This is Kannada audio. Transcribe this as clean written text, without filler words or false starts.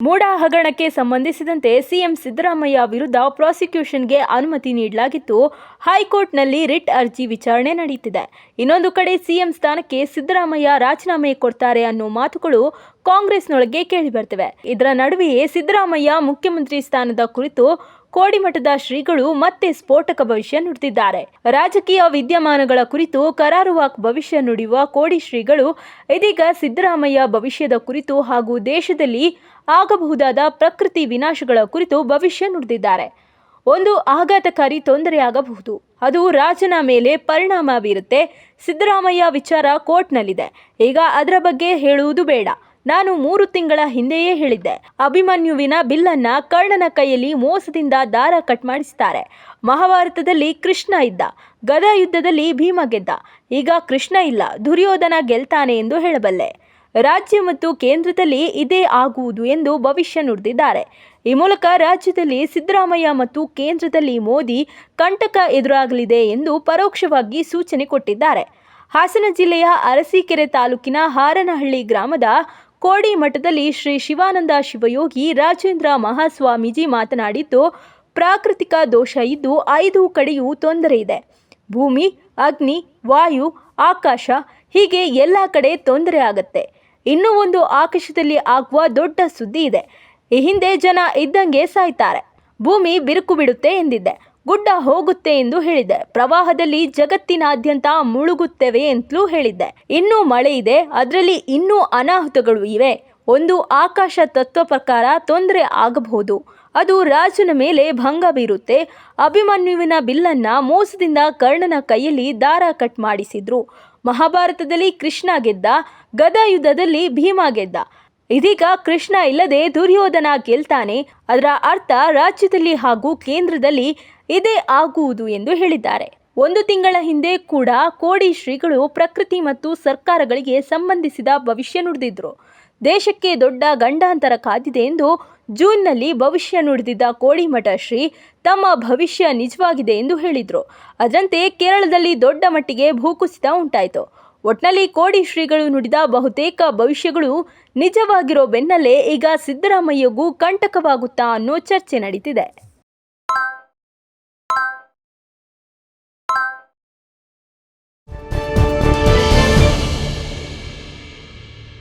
ಮೂಡ ಹಗರಣಕ್ಕೆ ಸಂಬಂಧಿಸಿದಂತೆ ಸಿಎಂ ಸಿದ್ದರಾಮಯ್ಯ ವಿರುದ್ಧ ಪ್ರಾಸಿಕ್ಯೂಷನ್ಗೆ ಅನುಮತಿ ನೀಡಲಾಗಿದ್ದು, ಹೈಕೋರ್ಟ್ನಲ್ಲಿ ರಿಟ್ ಅರ್ಜಿ ವಿಚಾರಣೆ ನಡೆಯುತ್ತಿದೆ. ಇನ್ನೊಂದು ಕಡೆ ಸಿಎಂ ಸ್ಥಾನಕ್ಕೆ ಸಿದ್ದರಾಮಯ್ಯ ರಾಜೀನಾಮೆ ಕೊಡ್ತಾರೆ ಅನ್ನೋ ಮಾತುಗಳು ಕಾಂಗ್ರೆಸ್ನೊಳಗೆ ಕೇಳಿಬರ್ತಿವೆ. ಇದರ ನಡುವೆಯೇ ಸಿದ್ದರಾಮಯ್ಯ ಮುಖ್ಯಮಂತ್ರಿ ಸ್ಥಾನದ ಕುರಿತು ಕೋಡಿಮಠದ ಶ್ರೀಗಳು ಮತ್ತೆ ಸ್ಫೋಟಕ ಭವಿಷ್ಯ ನುಡಿದಿದ್ದಾರೆ. ರಾಜಕೀಯ ವಿದ್ಯಮಾನಗಳ ಕುರಿತು ಕರಾರುವಾಕ್ ಭವಿಷ್ಯ ನುಡಿಯುವ ಕೋಡಿ ಶ್ರೀಗಳು ಇದೀಗ ಸಿದ್ದರಾಮಯ್ಯ ಭವಿಷ್ಯದ ಕುರಿತು ಹಾಗೂ ದೇಶದಲ್ಲಿ ಆಗಬಹುದಾದ ಪ್ರಕೃತಿ ವಿನಾಶಗಳ ಕುರಿತು ಭವಿಷ್ಯ ನುಡಿದಿದ್ದಾರೆ. ಒಂದು ಆಘಾತಕಾರಿ ತೊಂದರೆಯಾಗಬಹುದು, ಅದು ರಾಜನ ಮೇಲೆ ಪರಿಣಾಮ ಬೀರುತ್ತೆ. ಸಿದ್ದರಾಮಯ್ಯ ವಿಚಾರ ಕೋರ್ಟ್ನಲ್ಲಿದೆ. ಈಗ ಅದರ ಬಗ್ಗೆ ಹೇಳುವುದು ಬೇಡ. ನಾನು 3 ತಿಂಗಳ ಹಿಂದೆಯೇ ಹೇಳಿದ್ದೆ. ಅಭಿಮನ್ಯುವಿನ ಬಿಲ್ಲನ್ನ ಕರ್ಣನ ಕೈಯಲ್ಲಿ ಮೋಸದಿಂದ ದಾರ ಕಟ್ ಮಾಡಿಸ್ತಾರೆ. ಮಹಾಭಾರತದಲ್ಲಿ ಕೃಷ್ಣ ಇದ್ದ, ಗದಾ ಯುದ್ಧದಲ್ಲಿ ಭೀಮ ಗೆದ್ದ. ಈಗ ಕೃಷ್ಣ ಇಲ್ಲ, ದುರ್ಯೋಧನ ಗೆಲ್ತಾನೆ ಎಂದು ಹೇಳಬಲ್ಲೆ. ರಾಜ್ಯ ಮತ್ತು ಕೇಂದ್ರದಲ್ಲಿ ಇದೇ ಆಗುವುದು ಎಂದು ಭವಿಷ್ಯ ನುಡಿದಿದ್ದಾರೆ. ಈ ಮೂಲಕ ರಾಜ್ಯದಲ್ಲಿ ಸಿದ್ದರಾಮಯ್ಯ ಮತ್ತು ಕೇಂದ್ರದಲ್ಲಿ ಮೋದಿ ಕಂಟಕ ಎದುರಾಗಲಿದೆ ಎಂದು ಪರೋಕ್ಷವಾಗಿ ಸೂಚನೆ ಕೊಟ್ಟಿದ್ದಾರೆ. ಹಾಸನ ಜಿಲ್ಲೆಯ ಅರಸೀಕೆರೆ ತಾಲೂಕಿನ ಹಾರನಹಳ್ಳಿ ಗ್ರಾಮದ ಕೋಡಿ ಮಠದಲ್ಲಿ ಶ್ರೀ ಶಿವಾನಂದ ಶಿವಯೋಗಿ ರಾಜೇಂದ್ರ ಮಹಾಸ್ವಾಮೀಜಿ ಮಾತನಾಡಿದ್ದು, ಪ್ರಾಕೃತಿಕ ದೋಷ ಇದ್ದು 5 ಕಡೆಯೂ ತೊಂದರೆ ಇದೆ. ಭೂಮಿ, ಅಗ್ನಿ, ವಾಯು, ಆಕಾಶ ಹೀಗೆ ಎಲ್ಲ ಕಡೆ ತೊಂದರೆ ಆಗತ್ತೆ. ಇನ್ನೂ ಒಂದು ಆಕಾಶದಲ್ಲಿ ಆಗುವ ದೊಡ್ಡ ಸುದ್ದಿ ಇದೆ. ಈ ಹಿಂದೆ ಜನ ಇದ್ದಂಗೆ ಸಾಯ್ತಾರೆ, ಭೂಮಿ ಬಿರುಕು ಬಿಡುತ್ತೆ ಎಂದಿದ್ದೆ, ಗುಡ್ಡ ಹೋಗುತ್ತೆ ಎಂದು ಹೇಳಿದ್ದೆ, ಪ್ರವಾಹದಲ್ಲಿ ಜಗತ್ತಿನಾದ್ಯಂತ ಮುಳುಗುತ್ತೇವೆ ಅಂತಲೂ ಹೇಳಿದ್ದೆ. ಇನ್ನೂ ಮಳೆ ಇದೆ, ಅದರಲ್ಲಿ ಇನ್ನೂ ಅನಾಹುತಗಳು ಇವೆ. ಒಂದು ಆಕಾಶ ತತ್ವ ಪ್ರಕಾರ ತೊಂದರೆ ಆಗಬಹುದು, ಅದು ರಾಜನ ಮೇಲೆ ಭಂಗ ಬೀರುತ್ತೆ. ಅಭಿಮನ್ಯುವಿನ ಬಿಲ್ಲನ್ನ ಮೋಸದಿಂದ ಕರ್ಣನ ಕೈಯಲ್ಲಿ ದಾರ ಕಟ್ ಮಾಡಿಸಿದ್ರು. ಮಹಾಭಾರತದಲ್ಲಿ ಕೃಷ್ಣ ಗೆದ್ದ, ಗದಾ ಯುದ್ಧದಲ್ಲಿ ಭೀಮ ಗೆದ್ದ. ಇದೀಗ ಕೃಷ್ಣ ಇಲ್ಲದೆ ದುರ್ಯೋಧನ ಗೆಲ್ತಾನೆ. ಅದರ ಅರ್ಥ ರಾಜ್ಯದಲ್ಲಿ ಹಾಗೂ ಕೇಂದ್ರದಲ್ಲಿ ಇದೇ ಆಗುವುದು ಎಂದು ಹೇಳಿದ್ದಾರೆ. 1 ತಿಂಗಳ ಹಿಂದೆ ಕೂಡ ಕೋಡಿ ಶ್ರೀಗಳು ಪ್ರಕೃತಿ ಮತ್ತು ಸರ್ಕಾರಗಳಿಗೆ ಸಂಬಂಧಿಸಿದ ಭವಿಷ್ಯ ನುಡಿದಿದ್ರು. ದೇಶಕ್ಕೆ ದೊಡ್ಡ ಗಂಡಾಂತರ ಕಾದಿದೆ ಎಂದು ಜೂನ್ನಲ್ಲಿ ಭವಿಷ್ಯ ನುಡಿದಿದ್ದ ಕೋಡಿಮಠ ಶ್ರೀ ತಮ್ಮ ಭವಿಷ್ಯ ನಿಜವಾಗಿದೆ ಎಂದು ಹೇಳಿದ್ರು. ಅದರಂತೆ ಕೇರಳದಲ್ಲಿ ದೊಡ್ಡ ಮಟ್ಟಿಗೆ ಭೂಕುಸಿತ ಉಂಟಾಯಿತು. ಒಟ್ನಲ್ಲಿ ಕೋಡಿ ಶ್ರೀಗಳು ನುಡಿದ ಬಹುತೇಕ ಭವಿಷ್ಯಗಳು ನಿಜವಾಗಿರೋ ಬೆನ್ನಲ್ಲೇ ಈಗ ಸಿದ್ದರಾಮಯ್ಯಗೂ ಕಂಟಕವಾಗುತ್ತಾ ಅನ್ನೋ ಚರ್ಚೆ ನಡೀತಿದೆ.